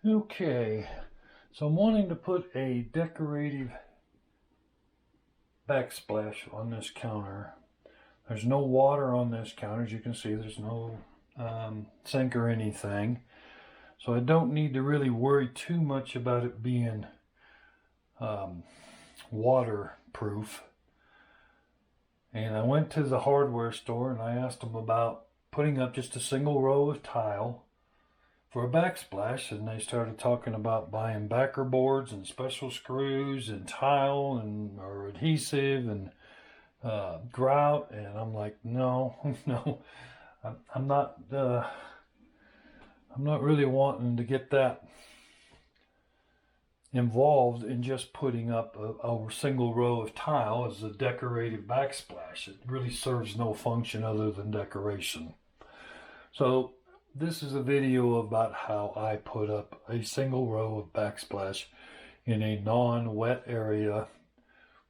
Okay, so I'm wanting to put a decorative backsplash on this counter. There's no water on this counter. As you can see, there's no sink or anything. So I don't need to really worry too much about it being waterproof. And I went to the hardware store and I asked them about putting up just a single row of tile for a backsplash, and they started talking about buying backer boards and special screws and tile and or adhesive and grout, and I'm like, no, no, I'm not really wanting to get that involved in just putting up a single row of tile as a decorative backsplash. It really serves no function other than decoration. So this is a video about how I put up a single row of backsplash in a non-wet area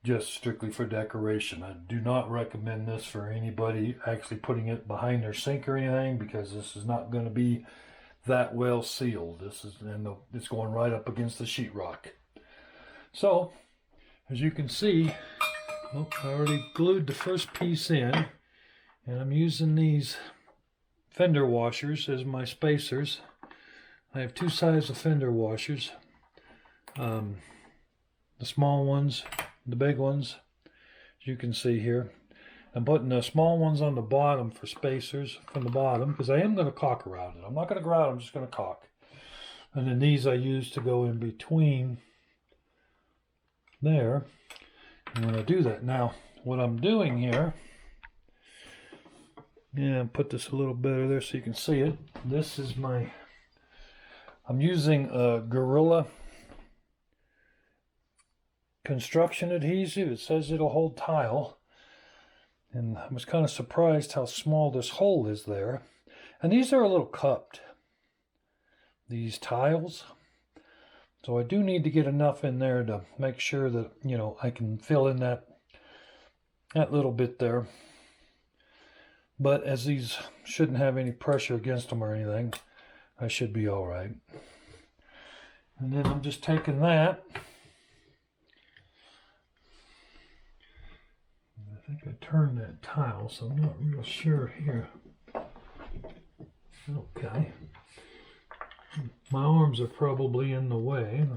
just strictly for decoration. I do not recommend this for anybody actually putting it behind their sink or anything, because this is not going to be that well sealed. This is, and it's going right up against the sheetrock. So as you can see, I already glued the first piece in, and I'm using these fender washers as my spacers. I have two sizes of fender washers, the small ones, the big ones, as you can see here. I'm putting the small ones on the bottom for spacers from the bottom, because I am going to caulk around it. I'm not going to grout, I'm just going to caulk. And then these I use to go in between there. I'm going to do that. Now, what I'm doing here, yeah, put this a little better there so you can see it. This is I'm using a Gorilla construction adhesive. It says it'll hold tile. And I was kind of surprised how small this hole is there. And these are a little cupped, these tiles. So I do need to get enough in there to make sure that, you know, I can fill in that little bit there. But as these shouldn't have any pressure against them or anything, I should be all right. And then I'm just taking that. I think I turned that tile, so I'm not real sure here. Okay. My arms are probably in the way.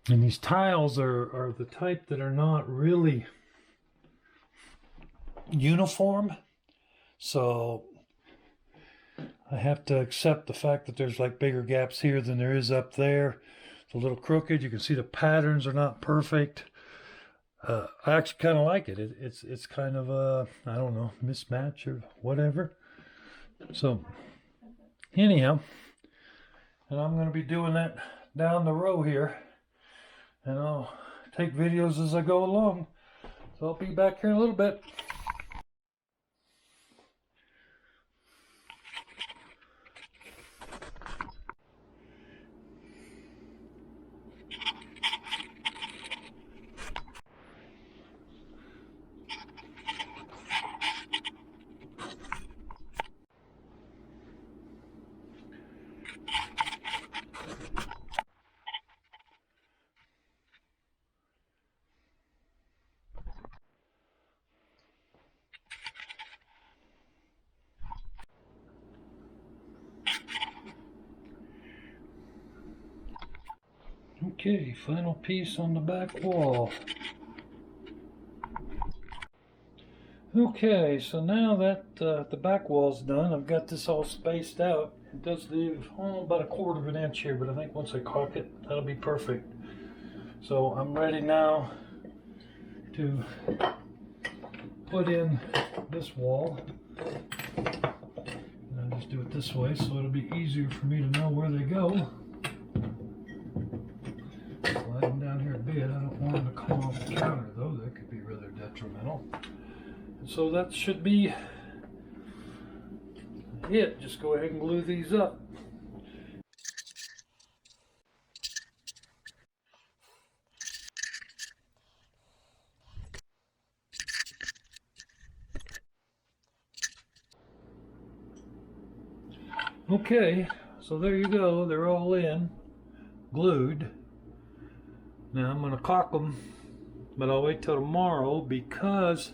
And these tiles are the type that are not really uniform. So I have to accept the fact that there's like bigger gaps here than there is up there. It's a little crooked. You can see the patterns are not perfect. I actually kind of like it. It's kind of a, I don't know, mismatch or whatever. So anyhow, and I'm going to be doing that down the row here. And I'll take videos as I go along. So I'll be back here in a little bit. Okay, final piece on the back wall. Okay, so now that the back wall's done, I've got this all spaced out. It does leave about 1/4 of an inch here, but I think once I caulk it, that'll be perfect. So I'm ready now to put in this wall. And I'll just do it this way so it'll be easier for me to know where they go. Slide them down here a bit. I don't want them to come off the counter though. That could be rather detrimental. So that should be it. Just go ahead and glue these up. Okay, so there you go. They're all in, glued. Now I'm going to caulk them, but I'll wait till tomorrow because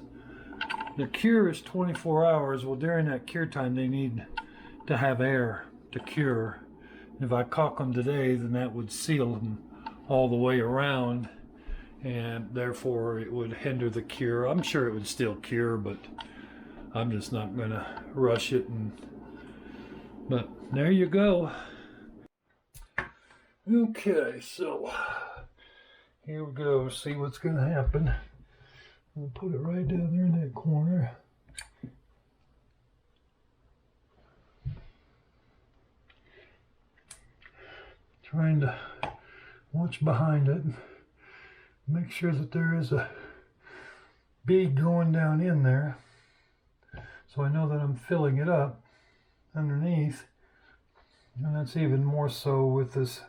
the cure is 24 hours. Well, during that cure time, they need to have air to cure. If I caulk them today, then that would seal them all the way around, and therefore it would hinder the cure. I'm sure it would still cure, but I'm just not going to rush it. But there you go. Okay, so here we go. See what's going to happen. I'll put it right down there in that corner. Trying to watch behind it. Make sure that there is a bead going down in there. So I know that I'm filling it up underneath. And that's even more so with this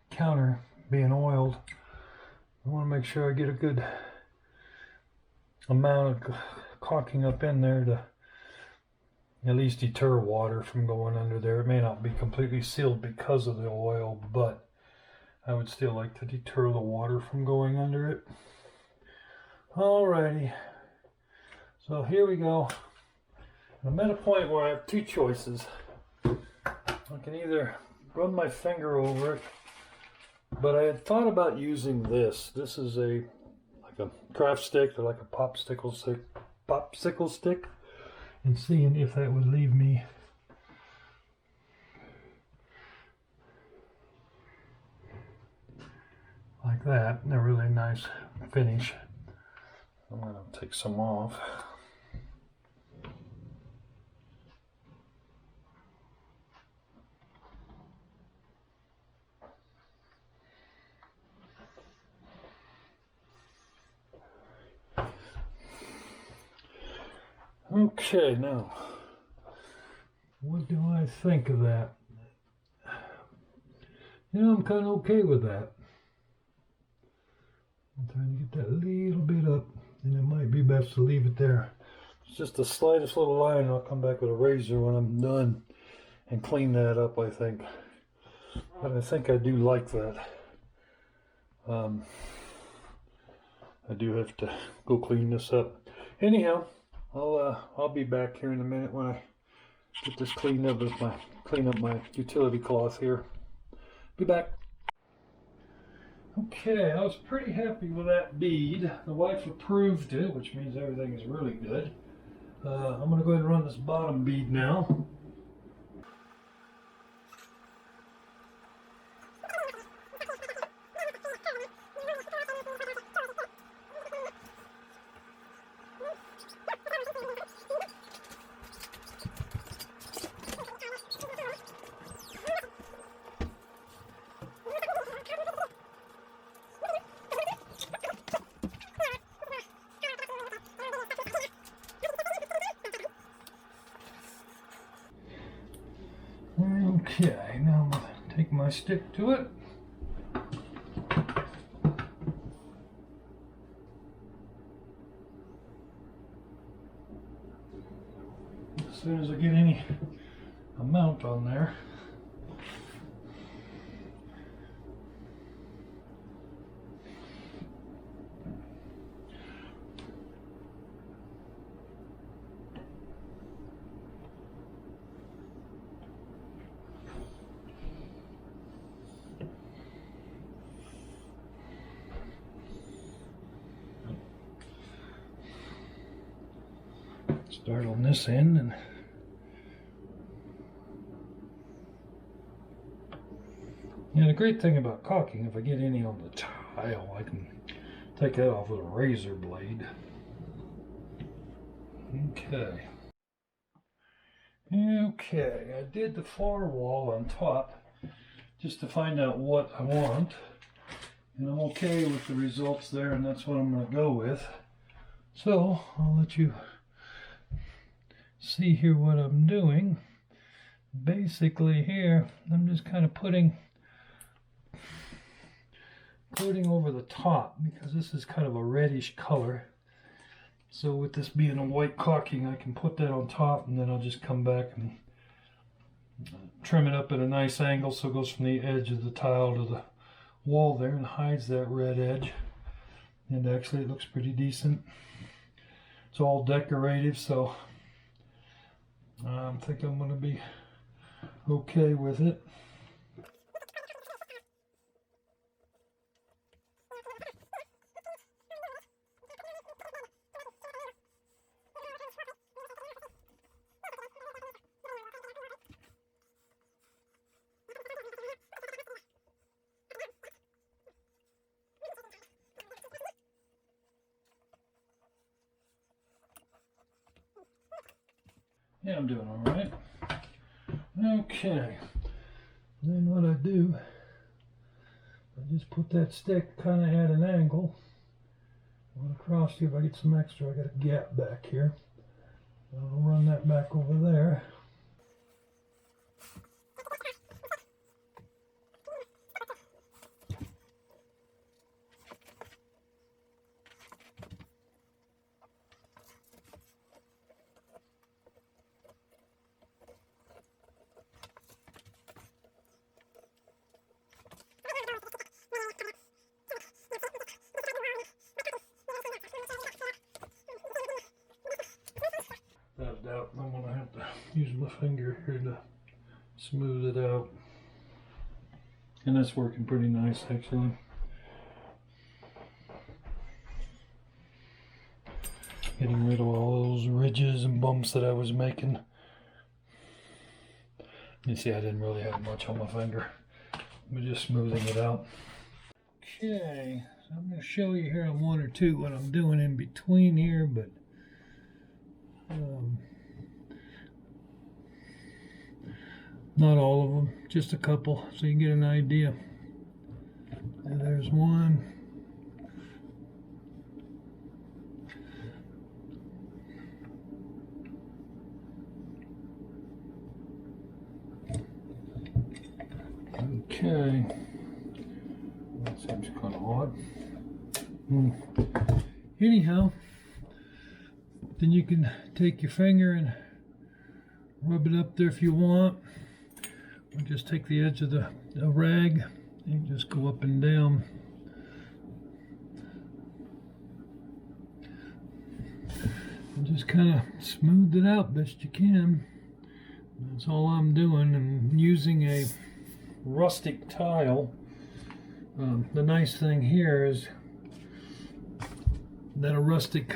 counter being oiled. I want to make sure I get a good amount of caulking up in there to at least deter water from going under there. It may not be completely sealed because of the oil, but I would still like to deter the water from going under it. Alrighty, so here we go. I'm at a point where I have two choices. I can either run my finger over it, but I had thought about using this. This is like a craft stick or like a popsicle stick, and seeing if that would leave me like that. A really nice finish. I'm going to take some off. Okay, now, what do I think of that? You know, I'm kind of okay with that. I'm trying to get that little bit up, and it might be best to leave it there. It's just the slightest little line. I'll come back with a razor when I'm done and clean that up, I think. But I think I do like that. I do have to go clean this up. Anyhow, I'll be back here in a minute when I get this cleaned up with clean up my utility cloth here. Be back. Okay, I was pretty happy with that bead. The wife approved it, which means everything is really good. I'm going to go ahead and run this bottom bead now. Okay, now I'm going to take my stick to it. As soon as I get any amount on there. Start on this end and yeah, the great thing about caulking, if I get any on the tile, I can take that off with a razor blade. Okay. Okay, I did the far wall on top just to find out what I want, and I'm okay with the results there, and that's what I'm going to go with. So I'll let you see here what I'm doing. Basically here, I'm just kind of putting over the top, because this is kind of a reddish color. So with this being a white caulking, I can put that on top, and then I'll just come back and trim it up at a nice angle so it goes from the edge of the tile to the wall there and hides that red edge. And actually it looks pretty decent. It's all decorative, so I think I'm going to be okay with it. Yeah, I'm doing all right. Okay. Then what I do, I just put that stick kind of at an angle. Going across here, if I get some extra, I got a gap back here. I'll run that back over there. Without a doubt, I'm going to have to use my finger here to smooth it out. And that's working pretty nice, actually. Getting rid of all those ridges and bumps that I was making. You see, I didn't really have much on my finger. I'm just smoothing it out. Okay, so I'm going to show you here on one or two what I'm doing in between here, but not all of them, just a couple, so you can get an idea. And there's one. Okay, that seems kind of odd. Anyhow, then you can take your finger and rub it up there if you want, or just take the edge of the rag and just go up and down. And just kind of smooth it out best you can. That's all I'm doing. I'm using a rustic tile. The nice thing here is that a rustic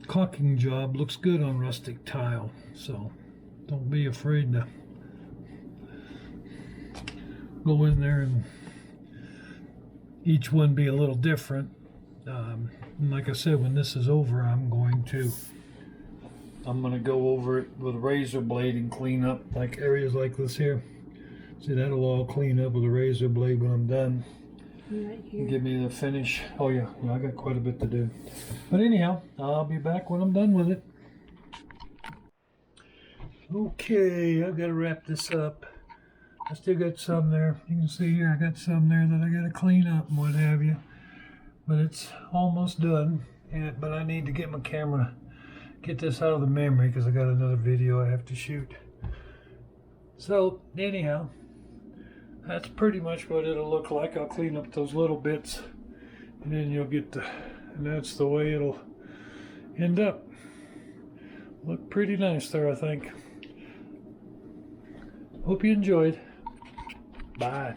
caulking job looks good on rustic tile, so don't be afraid to go in there, and each one be a little different. And like I said, when this is over, I'm going to go over it with a razor blade and clean up like areas like this here. See, that'll all clean up with a razor blade when I'm done. Right here. Give me the finish. Oh yeah, I got quite a bit to do. But anyhow, I'll be back when I'm done with it. Okay, I've got to wrap this up. I still got some there. You can see here I got some there that I got to clean up and what have you. But it's almost done. But I need to get my camera, get this out of the memory because I got another video I have to shoot. So anyhow, that's pretty much what it'll look like. I'll clean up those little bits, and then you'll get and that's the way it'll end up. Look pretty nice there, I think. Hope you enjoyed. Bye.